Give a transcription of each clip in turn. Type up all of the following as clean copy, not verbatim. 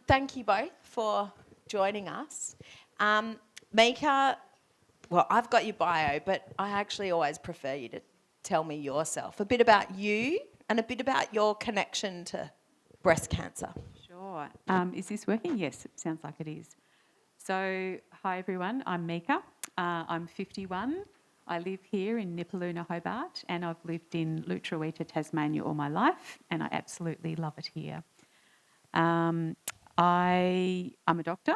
Thank you both for joining us. Mieke, well, I've got your bio, but I actually always prefer you to tell me yourself, a bit about you and a bit about your connection to breast cancer. Sure. Is this working? Yes, it sounds like it is. So, hi everyone, I'm Mieke. I'm 51. I live here in Nipaluna, Hobart, and I've lived in Lutruwita, Tasmania all my life, and I absolutely love it here. I'm a doctor,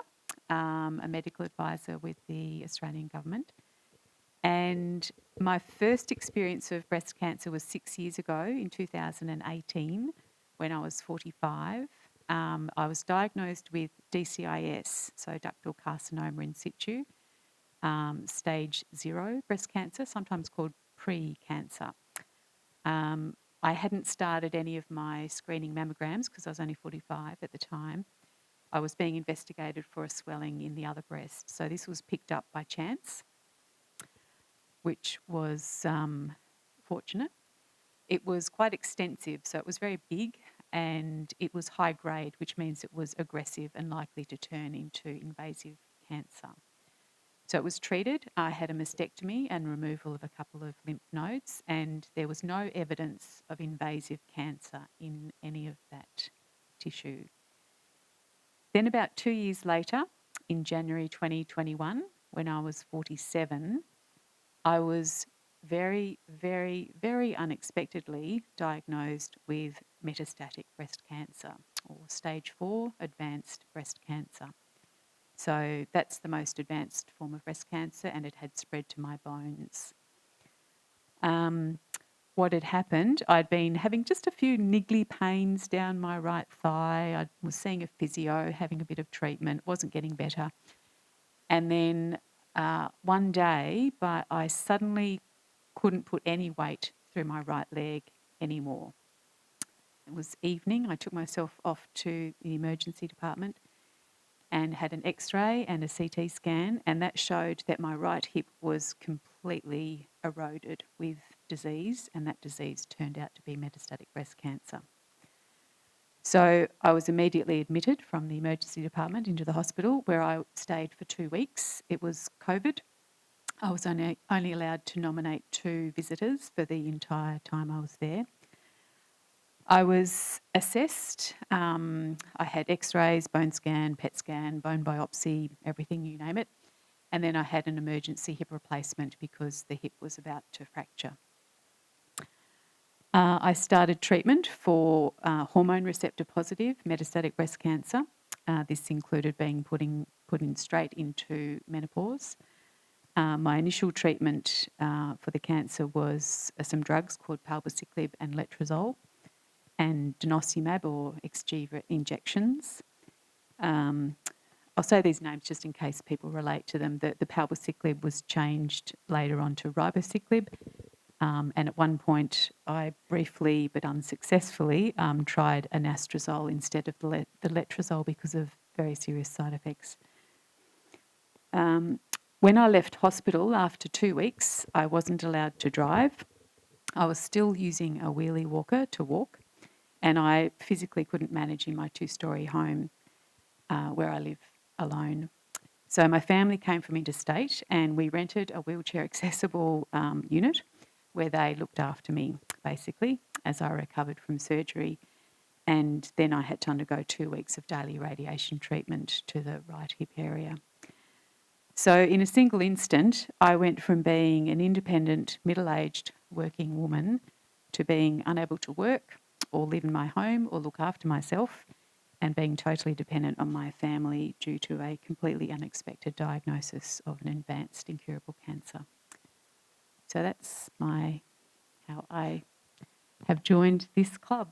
a medical advisor with the Australian government, and my first experience of breast cancer was 6 years ago in 2018 when I was 45. I was diagnosed with DCIS, so ductal carcinoma in situ, stage 0 breast cancer, sometimes called pre-cancer. I hadn't started any of my screening mammograms because I was only 45 at the time. I was being investigated for a swelling in the other breast. So this was picked up by chance, which was fortunate. It was quite extensive, so it was very big, and it was high grade, which means it was aggressive and likely to turn into invasive cancer. So it was treated. I had a mastectomy and removal of a couple of lymph nodes, and there was no evidence of invasive cancer in any of that tissue. Then about 2 years later, in January 2021, when I was 47, I was very, very, very unexpectedly diagnosed with metastatic breast cancer, or stage 4 advanced breast cancer. So that's the most advanced form of breast cancer, and it had spread to my bones. What had happened, I'd been having just a few niggly pains down my right thigh. I was seeing a physio, having a bit of treatment, wasn't getting better. And then one day, I suddenly couldn't put any weight through my right leg anymore. It was evening. I took myself off to the emergency department and had an X-ray and a CT scan, and that showed that my right hip was completely eroded with disease, and that disease turned out to be metastatic breast cancer. So I was immediately admitted from the emergency department into the hospital, where I stayed for 2 weeks. It was COVID. I was only allowed to nominate 2 visitors for the entire time I was there. I was assessed. I had X-rays, bone scan, PET scan, bone biopsy, everything, you name it. And then I had an emergency hip replacement because the hip was about to fracture. I started treatment for hormone receptor positive metastatic breast cancer. This included being put in straight into menopause. My initial treatment for the cancer was some drugs called palbociclib and letrozole, and denosumab or Xgeva injections. I'll say these names just in case people relate to them. The palbociclib was changed later on to ribociclib, and at one point I briefly but unsuccessfully tried anastrozole instead of the letrozole because of very serious side effects. When I left hospital after 2 weeks, I wasn't allowed to drive. I was still using a wheelie walker to walk, and I physically couldn't manage in my 2-storey home where I live alone. So my family came from interstate, and we rented a wheelchair accessible unit where they looked after me, basically, as I recovered from surgery. And then I had to undergo 2 weeks of daily radiation treatment to the right hip area. So in a single instant, I went from being an independent, middle-aged working woman to being unable to work or live in my home or look after myself, and being totally dependent on my family due to a completely unexpected diagnosis of an advanced incurable cancer. So that's how I have joined this club.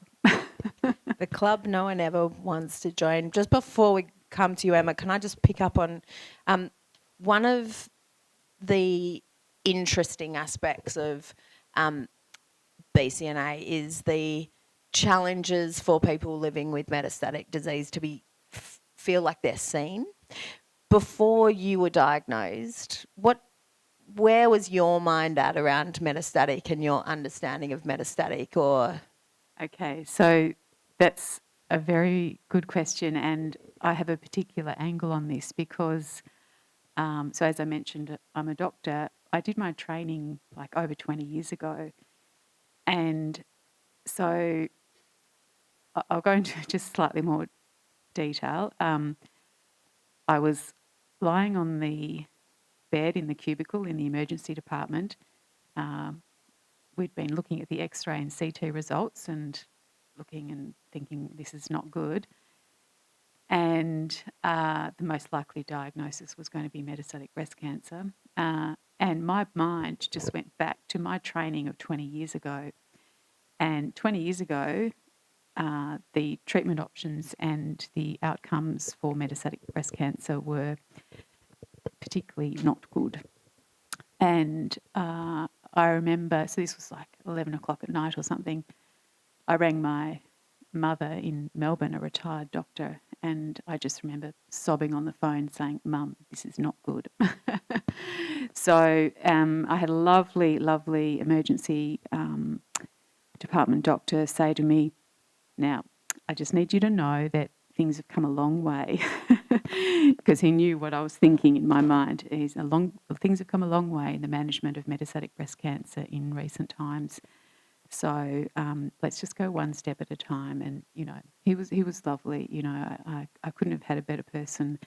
The club no one ever wants to join. Just before we come to you, Emma, can I just pick up on one of the interesting aspects of BCNA is the challenges for people living with metastatic disease to feel like they're seen. Before you were diagnosed, where was your mind at around metastatic and your understanding of metastatic? Or Okay, so That's a very good question, and I have a particular angle on this because, so as I mentioned, I'm a doctor. I did my training like over 20 years ago, and so I'll go into just slightly more detail. I was lying on the bed in the cubicle in the emergency department. Um, we'd been looking at the X-ray and CT results and looking and thinking this is not good. And the most likely diagnosis was going to be metastatic breast cancer. And my mind just went back to my training of 20 years ago. And 20 years ago, the treatment options and the outcomes for metastatic breast cancer were particularly not good. And I remember, so this was like 11 o'clock at night or something, I rang my mother in Melbourne, a retired doctor, and I just remember sobbing on the phone saying, "Mum, this is not good." So I had a lovely, lovely emergency department doctor say to me, "Now, I just need you to know that things have come a long way," because he knew what I was thinking in my mind. Things have come a long way in the management of metastatic breast cancer in recent times. So let's just go one step at a time. And he was lovely. I couldn't have had a better person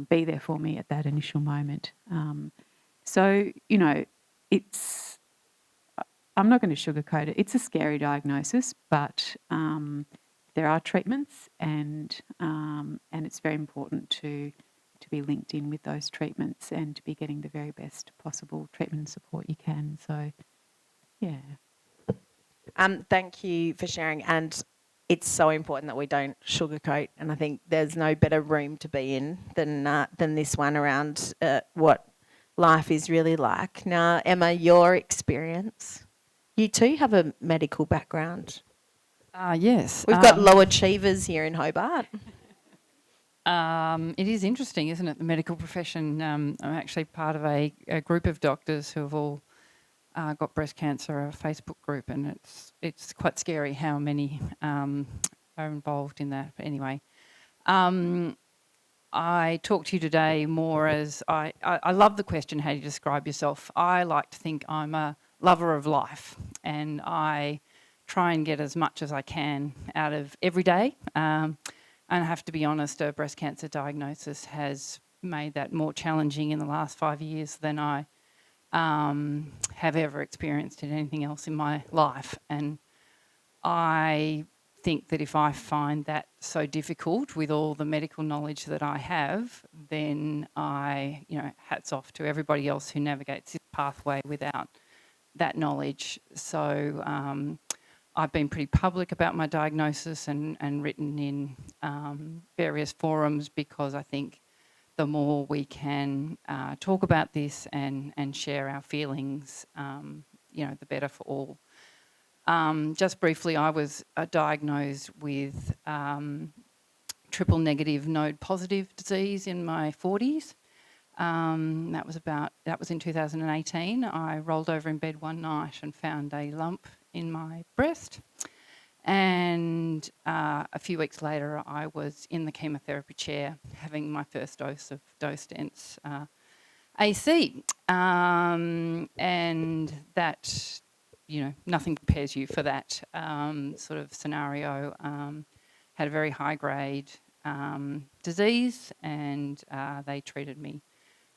be there for me at that initial moment. So it's I'm not going to sugarcoat it. It's a scary diagnosis, but there are treatments, and it's very important to be linked in with those treatments and to be getting the very best possible treatment and support you can. So, yeah. Thank you for sharing, and it's so important that we don't sugarcoat. And I think there's no better room to be in than this one around what life is really like. Now, Emma, your experience. You too have a medical background. Yes. We've got low achievers here in Hobart. It is interesting, isn't it, the medical profession? I'm actually part of a group of doctors who have all got breast cancer, a Facebook group, and it's quite scary how many are involved in that. But anyway, I talk to you today more as I love the question, how do you describe yourself? I like to think I'm a lover of life, and I try and get as much as I can out of every day. And I have to be honest, a breast cancer diagnosis has made that more challenging in the last 5 years than I have ever experienced in anything else in my life. And I think that if I find that so difficult with all the medical knowledge that I have, then hats off to everybody else who navigates this pathway without that knowledge. So I've been pretty public about my diagnosis and written in various forums, because I think the more we can talk about this and share our feelings, the better for all. Just briefly, I was diagnosed with triple negative node positive disease in my 40s. That was in 2018. I rolled over in bed one night and found a lump in my breast. And a few weeks later, I was in the chemotherapy chair having my first dose of dose-dense AC. And that, nothing prepares you for that sort of scenario. Had a very high-grade disease, and they treated me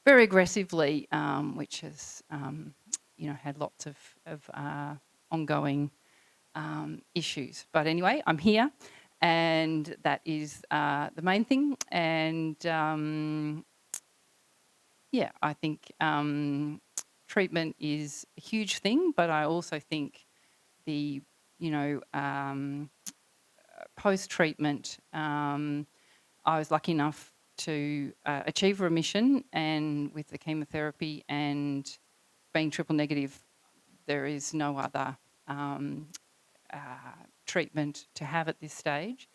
very aggressively, which has, had lots of ongoing issues. But anyway, I'm here, and that is the main thing. And I think treatment is a huge thing, but I also think the post-treatment, I was lucky enough to achieve remission, and with the chemotherapy and being triple negative, there is no other treatment to have at this stage,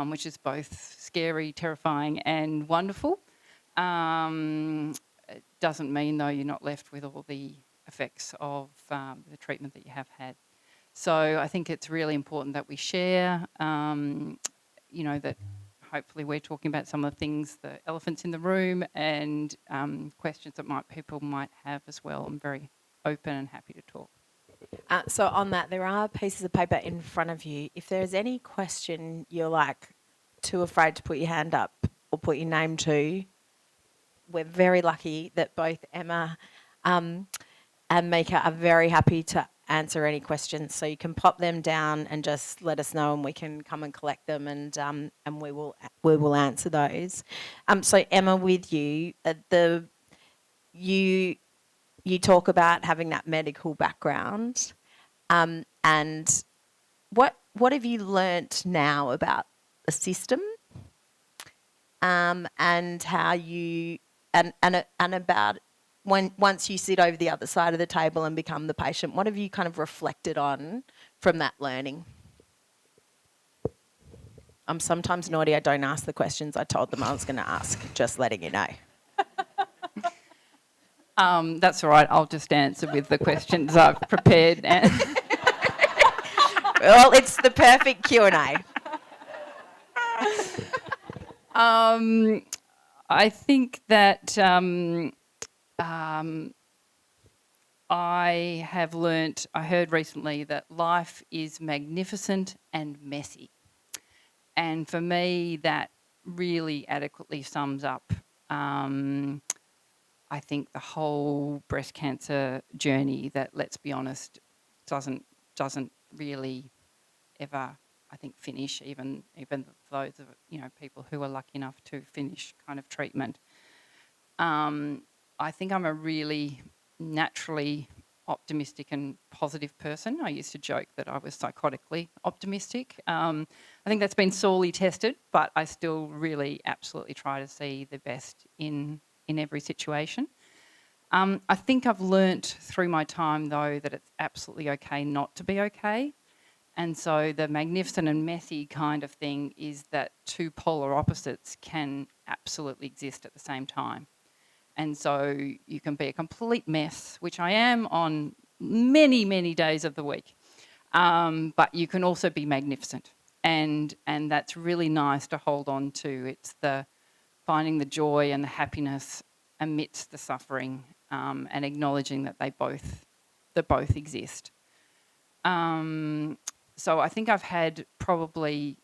which is both scary, terrifying and wonderful. It doesn't mean, though, you're not left with all the effects of the treatment that you have had. So I think it's really important that we share, that hopefully we're talking about some of the things, the elephants in the room, and questions that people might have as well. I'm very open and happy to talk. So on that, there are pieces of paper in front of you. If there's any question you're like too afraid to put your hand up or put your name to, we're very lucky that both Emma and Mieke are very happy to answer any questions. So you can pop them down and just let us know, and we can come and collect them, and we will answer those. So Emma, with you, you talk about having that medical background, and what have you learnt now about the system, and how you and about once you sit over the other side of the table and become the patient, what have you kind of reflected on from that learning? I'm sometimes naughty. I don't ask the questions I told them I was going to ask. Just letting you know. That's all right. I'll just answer with the questions I've prepared. Well, it's the perfect Q&A. I think that I have learnt, I heard recently that life is magnificent and messy. And for me, that really adequately sums up, I think, the whole breast cancer journey that, let's be honest, doesn't really ever, I think, finish, even those of, people who are lucky enough to finish kind of treatment. I think I'm a really naturally optimistic and positive person. I used to joke that I was psychotically optimistic. I think that's been sorely tested, but I still really absolutely try to see the best in every situation. I think I've learnt through my time, though, that it's absolutely okay not to be okay. And so the magnificent and messy kind of thing is that two polar opposites can absolutely exist at the same time. And so you can be a complete mess, which I am on many, many days of the week. But you can also be magnificent. And that's really nice to hold on to. It's the finding the joy and the happiness amidst the suffering, and acknowledging that they both exist. So I think I've had probably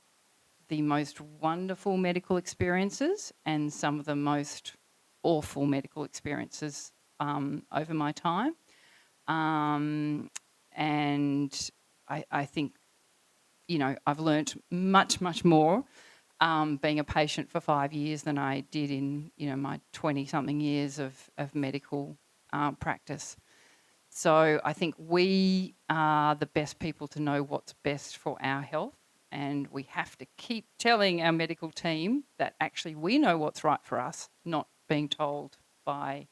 the most wonderful medical experiences and some of the most awful medical experiences over my time. And I think, I've learnt much, much more being a patient for 5 years than I did in, my 20-something years of medical practice. So I think we are the best people to know what's best for our health, and we have to keep telling our medical team that actually we know what's right for us, not being told by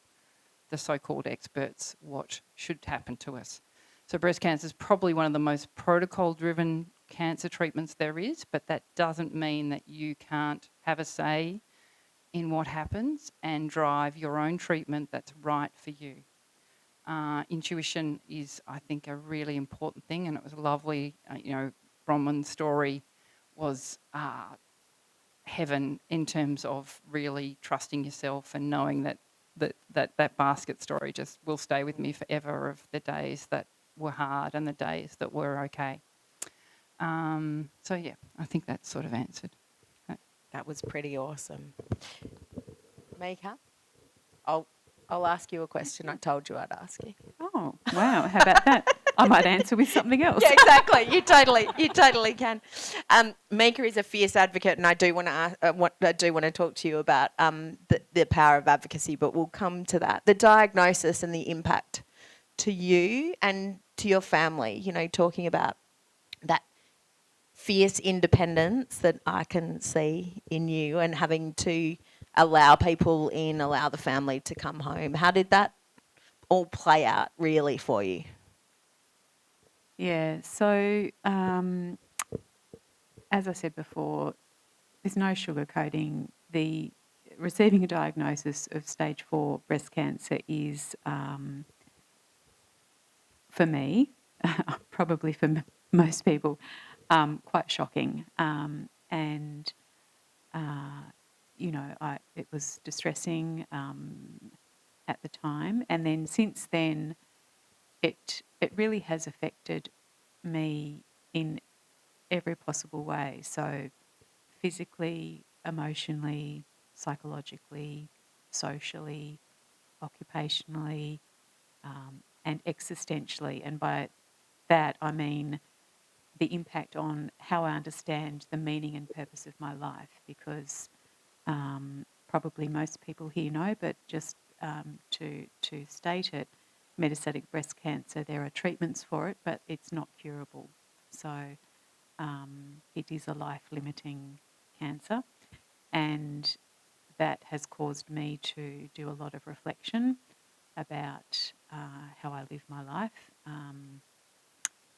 the so-called experts what should happen to us. So breast cancer is probably one of the most protocol-driven cancer treatments there is, but that doesn't mean that you can't have a say in what happens and drive your own treatment that's right for you. Intuition is, I think, a really important thing, and it was lovely. Bronwyn's story was heaven in terms of really trusting yourself and knowing that basket story just will stay with me forever, of the days that were hard and the days that were okay. So yeah, I think that's sort of answered. That was pretty awesome. Mieke, I'll ask you a question I told you I'd ask you. Oh, wow. How about that? I might answer with something else. Yeah, exactly. You totally can. Mieke is a fierce advocate, and I do want to talk to you about the power of advocacy, but we'll come to that. The diagnosis and the impact to you and to your family, talking about that fierce independence that I can see in you, and having to allow people in, allow the family to come home. How did that all play out really for you? Yeah, so as I said before, there's no sugarcoating. The receiving a diagnosis of stage 4 breast cancer is, for me, probably for most people, quite shocking. And, it was distressing at the time. And then since then, it really has affected me in every possible way. So physically, emotionally, psychologically, socially, occupationally, and existentially. And by that, I mean the impact on how I understand the meaning and purpose of my life, because probably most people here know, but just to state it, metastatic breast cancer, there are treatments for it, but it's not curable. So it is a life-limiting cancer, and that has caused me to do a lot of reflection about how I live my life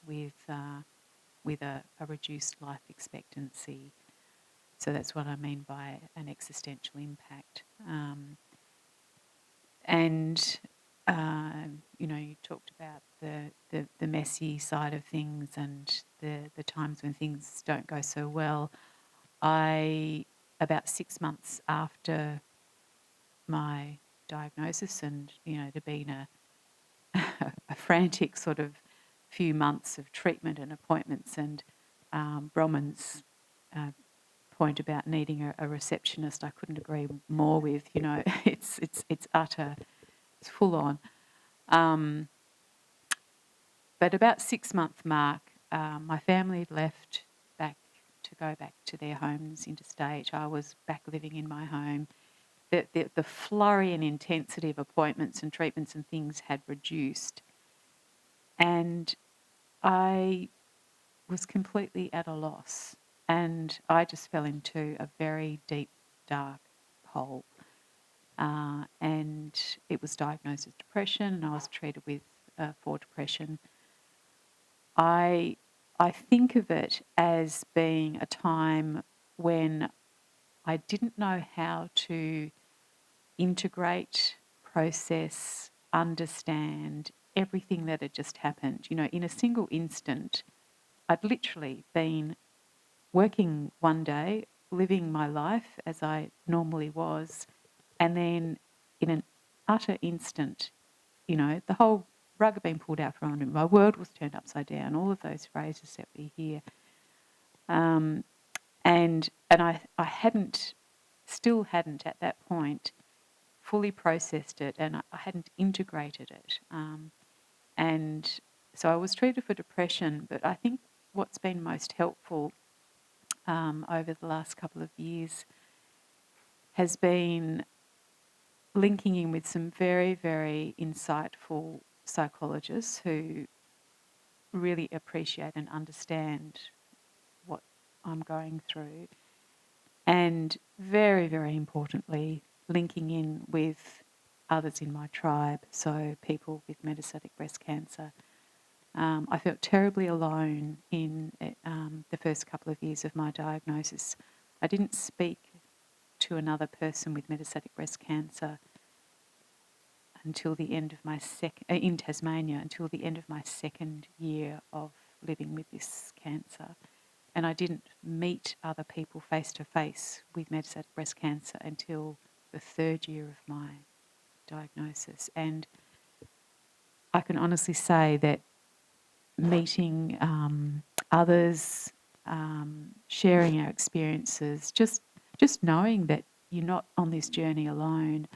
with a reduced life expectancy. So that's what I mean by an existential impact. You talked about the messy side of things and the times when things don't go so well. About 6 months after my diagnosis, and to be in a frantic sort of few months of treatment and appointments, and Bronwyn's point about needing a receptionist, I couldn't agree more with. It's utter, it's full on. But about 6 month mark, my family had left to go back to their homes interstate. I was back living in my home. The flurry and intensity of appointments and treatments and things had reduced, and I was completely at a loss, and I just fell into a very deep, dark hole. And it was diagnosed as depression, and I was treated with for depression. I think of it as being a time when I didn't know how to integrate, process, understand everything that had just happened. In a single instant, I'd literally been working one day, living my life as I normally was, and then in an utter instant, the whole rug had been pulled out from under me. My world was turned upside down, all of those phrases that we hear. And I still hadn't at that point fully processed it, and I hadn't integrated it. And so I was treated for depression, but I think what's been most helpful over the last couple of years has been linking in with some very, very insightful psychologists who really appreciate and understand what I'm going through. And very, very importantly, linking in with others in my tribe, so people with metastatic breast cancer. I felt terribly alone in the first couple of years of my diagnosis. I didn't speak to another person with metastatic breast cancer until the end of my in Tasmania, until the end of my second year of living with this cancer. And I didn't meet other people face to face with metastatic breast cancer until the third year of my diagnosis. And I can honestly say that meeting others, sharing our experiences, just knowing that you're not on this journey alone,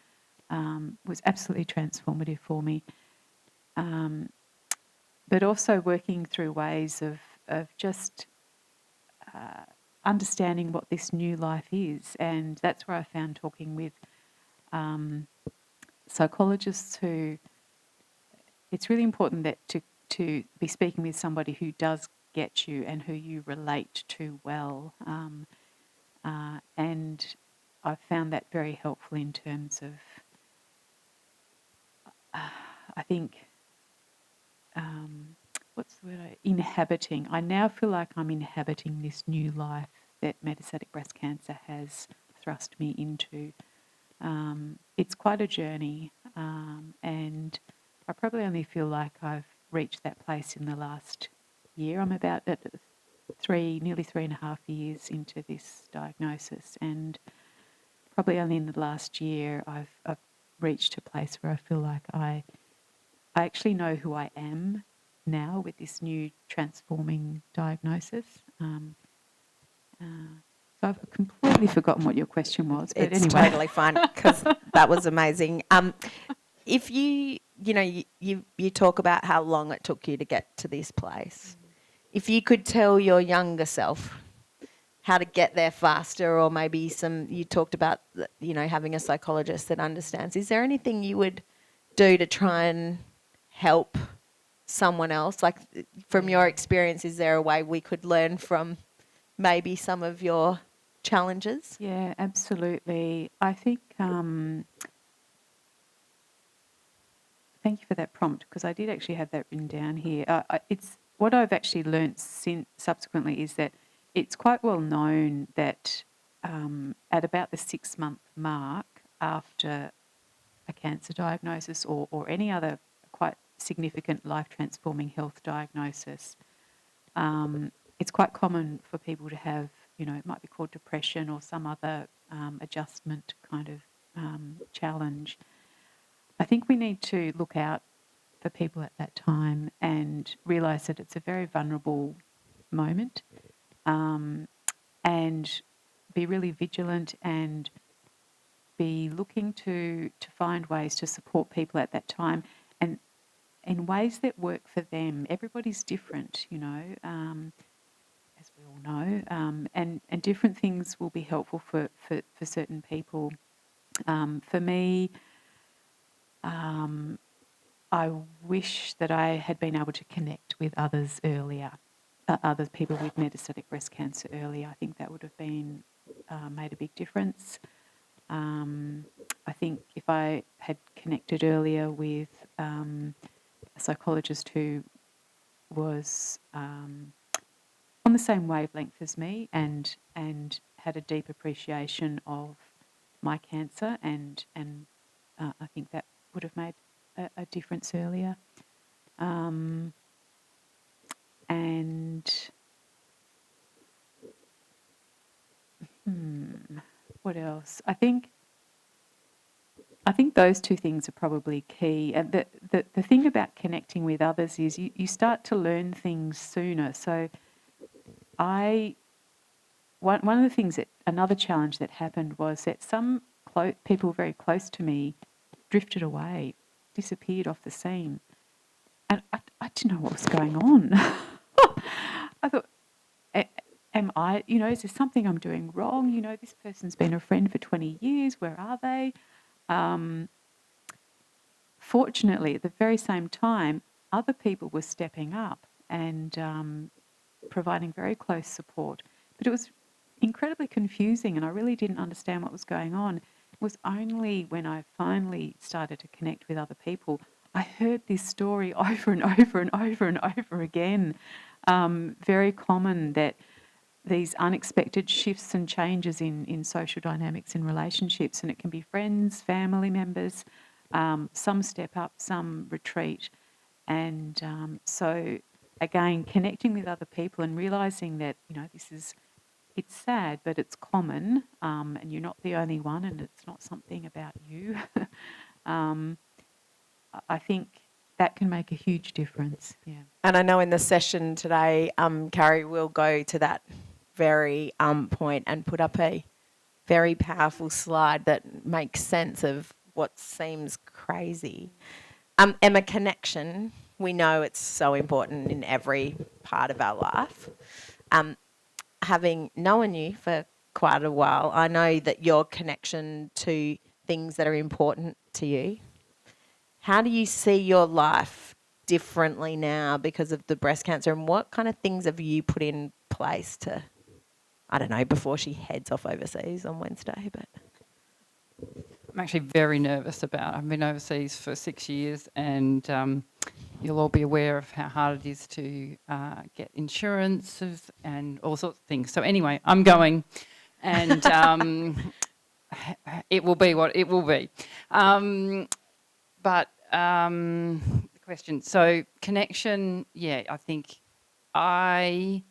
was absolutely transformative for me. But also working through ways of just understanding what this new life is. And that's where I found talking with psychologists who, it's really important that to be speaking with somebody who does get you and who you relate to well. And I found that very helpful in terms of, I think, what's the word? Inhabiting. I now feel like I'm inhabiting this new life that metastatic breast cancer has thrust me into. It's quite a journey, and I probably only feel like I've reached that place in the last year. I'm about at nearly 3.5 years into this diagnosis, and probably only in the last year I've reached a place where I feel like I actually know who I am now with this new transforming diagnosis. So I've completely forgotten what your question was, but It's anyway. totally fine because that was amazing. If you talk about how long it took you to get to this place, if you could tell your younger self how to get there faster, or maybe you talked about, having a psychologist that understands. Is there anything you would do to try and help someone else? Like, from your experience, is there a way we could learn from maybe some of your challenges? Yeah, absolutely. I think, thank you for that prompt, because I did actually have that written down here. It's what I've actually learnt subsequently is that it's quite well known that at about the 6-month mark after a cancer diagnosis or any other quite significant life-transforming health diagnosis, it's quite common for people to have, it might be called depression or some other adjustment kind of challenge. I think we need to look out for people at that time and realise that it's a very vulnerable moment, and be really vigilant and be looking to find ways to support people at that time, and in ways that work for them. Everybody's different, as we all know, and different things will be helpful for certain people. For me, I wish that I had been able to connect with others earlier, other people with metastatic breast cancer earlier. I think that would have been made a big difference. I think if I had connected earlier with a psychologist who was on the same wavelength as me and had a deep appreciation of my cancer, and I think that would have made a difference earlier. And what else? I think those two things are probably key. And the thing about connecting with others is you start to learn things sooner. So one of the things another challenge that happened was that some people very close to me drifted away, disappeared off the scene. And I didn't know what was going on. I thought, am I, is there something I'm doing wrong? This person's been a friend for 20 years. Where are they? Fortunately, at the very same time, other people were stepping up and providing very close support. But it was incredibly confusing, and I really didn't understand what was going on. It was only when I finally started to connect with other people, I heard this story over and over and over and over again. Very common that these unexpected shifts and changes in social dynamics in relationships, and it can be friends, family members, some step up, some retreat. And so again, connecting with other people and realising that, it's sad, but it's common, and you're not the only one, and it's not something about you. I think that can make a huge difference. Yeah. And I know in the session today, Carrie will go to that very point and put up a very powerful slide that makes sense of what seems crazy. Emma, connection, we know it's so important in every part of our life. Having known you for quite a while, I know that your connection to things that are important to you. How do you see your life differently now because of the breast cancer, and what kind of things have you put in place to, I don't know, before she heads off overseas on Wednesday? But I'm actually very nervous about it. I've been overseas for 6 years, and you'll all be aware of how hard it is to get insurances and all sorts of things. So anyway, I'm going, and it will be what it will be. But the question, so connection, yeah, I think I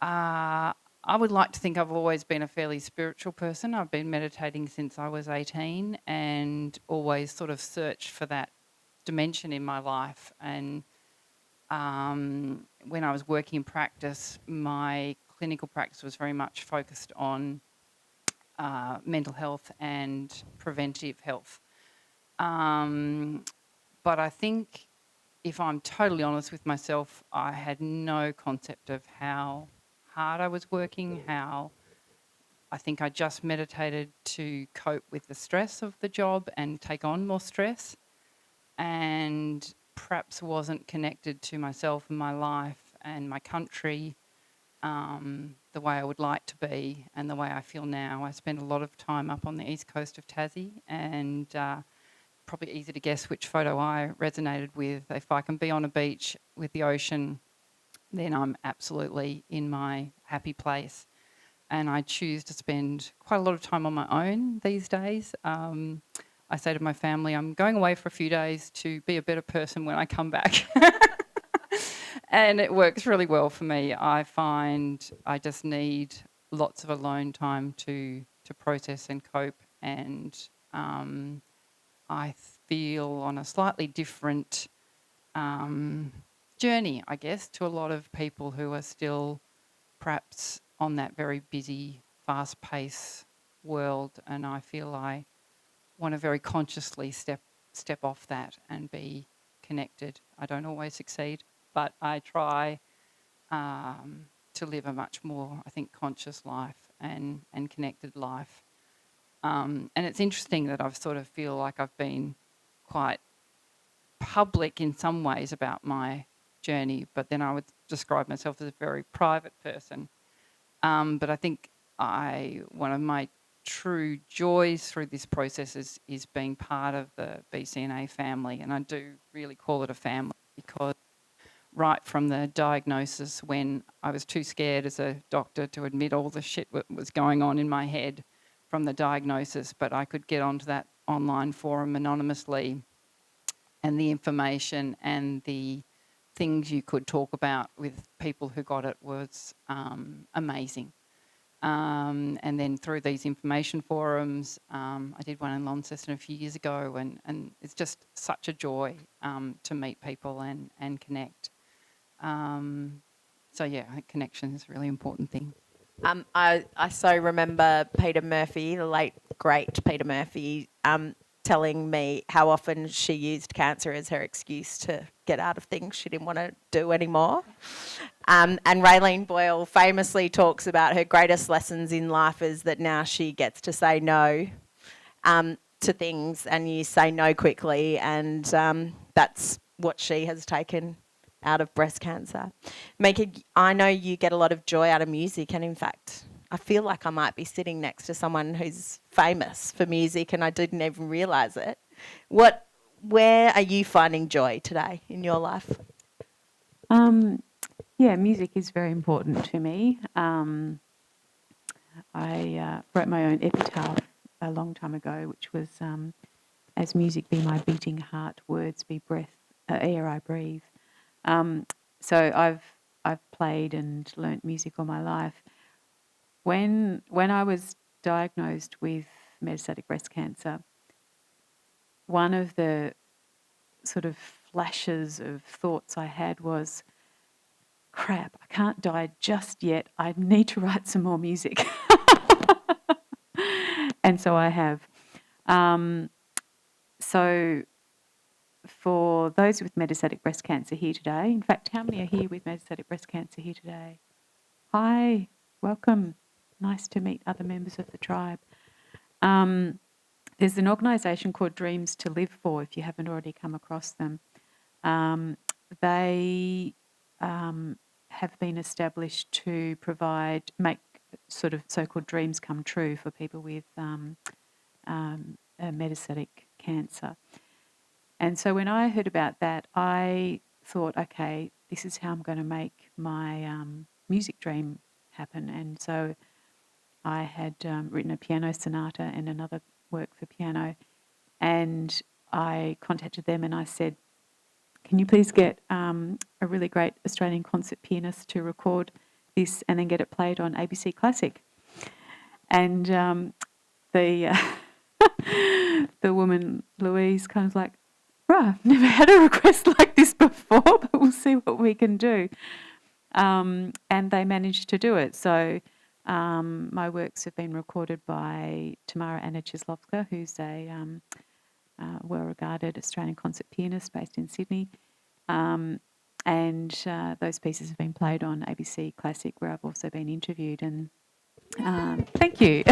I would like to think I've always been a fairly spiritual person. I've been meditating since I was 18 and always sort of searched for that dimension in my life. And when I was working in practice, my clinical practice was very much focused on mental health and preventive health. But I think, if I'm totally honest with myself, I had no concept of how hard I was working, how I think I just meditated to cope with the stress of the job and take on more stress, and perhaps wasn't connected to myself and my life and my country the way I would like to be and the way I feel now. I spent a lot of time up on the east coast of Tassie, and probably easy to guess which photo I resonated with. If I can be on a beach with the ocean, then I'm absolutely in my happy place. And I choose to spend quite a lot of time on my own these days. I say to my family, I'm going away for a few days to be a better person when I come back. And it works really well for me. I find I just need lots of alone time to process and cope, and I feel on a slightly different journey, I guess, to a lot of people who are still perhaps on that very busy, fast-paced world, and I feel I want to very consciously step off that and be connected. I don't always succeed, but I try to live a much more, I think, conscious life and connected life. And it's interesting that I've sort of feel like I've been quite public in some ways about my journey, but then I would describe myself as a very private person. But I think one of my true joys through this process is being part of the BCNA family, and I do really call it a family because right from the diagnosis, when I was too scared as a doctor to admit all the shit that was going on in my head from the diagnosis, but I could get onto that online forum anonymously, and the information and the things you could talk about with people who got it was amazing. And then through these information forums, I did one in Launceston a few years ago, and it's just such a joy to meet people and connect. So yeah, I think connection is a really important thing. I so remember Peter Murphy, the late great Peter Murphy, telling me how often she used cancer as her excuse to get out of things she didn't want to do anymore. And Raylene Boyle famously talks about her greatest lessons in life is that now she gets to say no to things, and you say no quickly, and that's what she has taken out of breast cancer. Mieke, I know you get a lot of joy out of music, and in fact, I feel like I might be sitting next to someone who's famous for music, and I didn't even realise it. Where are you finding joy today in your life? Yeah, music is very important to me. I wrote my own epitaph a long time ago, which was, as music be my beating heart, words be breath, air I breathe. So I've played and learnt music all my life. When I was diagnosed with metastatic breast cancer, one of the sort of flashes of thoughts I had was, crap, I can't die just yet. I need to write some more music. And so I have. So for those with metastatic breast cancer here today, in fact, how many are here with metastatic breast cancer here today? Hi, welcome. Nice to meet other members of the tribe. There's an organisation called Dreams to Live For, if you haven't already come across them. They have been established to make sort of so-called dreams come true for people with metastatic cancer. And so when I heard about that, I thought, okay, this is how I'm going to make my music dream happen. And so I had written a piano sonata and another work for piano, and I contacted them and I said, can you please get a really great Australian concert pianist to record this and then get it played on ABC Classic? And the the woman, Louise, kind of like, right, I've never had a request like this before, but we'll see what we can do. And they managed to do it. So my works have been recorded by Tamara Anna Chislovska, who's a well-regarded Australian concert pianist based in Sydney. And those pieces have been played on ABC Classic, where I've also been interviewed. And thank you.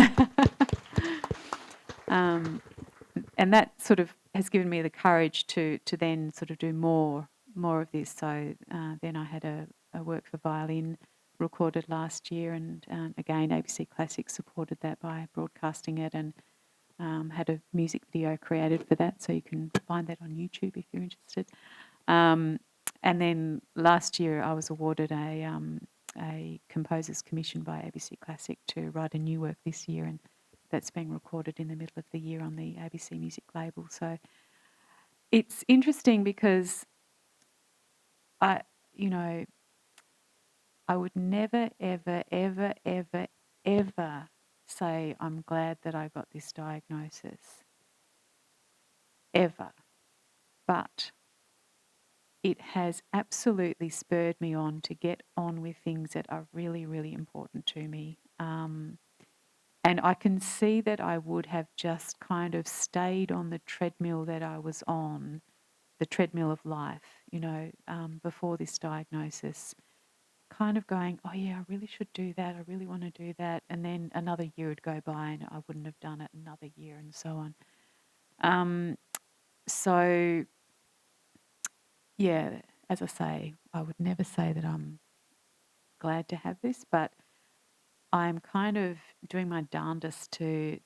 And that sort of has given me the courage to then sort of do more of this. So then I had a work for violin recorded last year, and again ABC Classic supported that by broadcasting it, and had a music video created for that, so you can find that on YouTube if you're interested. And then last year I was awarded a composer's commission by ABC Classic to write a new work this year, and that's being recorded in the middle of the year on the ABC Music label. So it's interesting because I would never, ever, ever, ever, ever say I'm glad that I got this diagnosis. Ever. But it has absolutely spurred me on to get on with things that are really, really important to me. And I can see that I would have just kind of stayed on the treadmill that I was on, the treadmill of life, before this diagnosis, kind of going, oh yeah, I really should do that, I really want to do that, and then another year would go by and I wouldn't have done it, another year, and so on. So, yeah, as I say, I would never say that I'm glad to have this, but I'm kind of doing my darndest to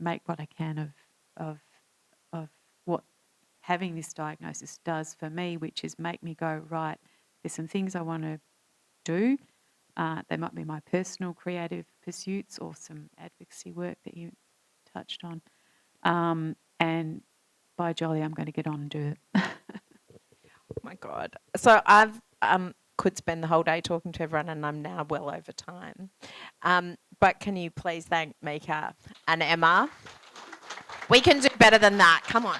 make what I can of what having this diagnosis does for me, which is make me go, right, there's some things I want to do. They might be my personal creative pursuits or some advocacy work that you touched on. And by jolly, I'm going to get on and do it. Oh my God. So I've could spend the whole day talking to everyone, and I'm now well over time. But can you please thank Mieke and Emma? We can do better than that. Come on.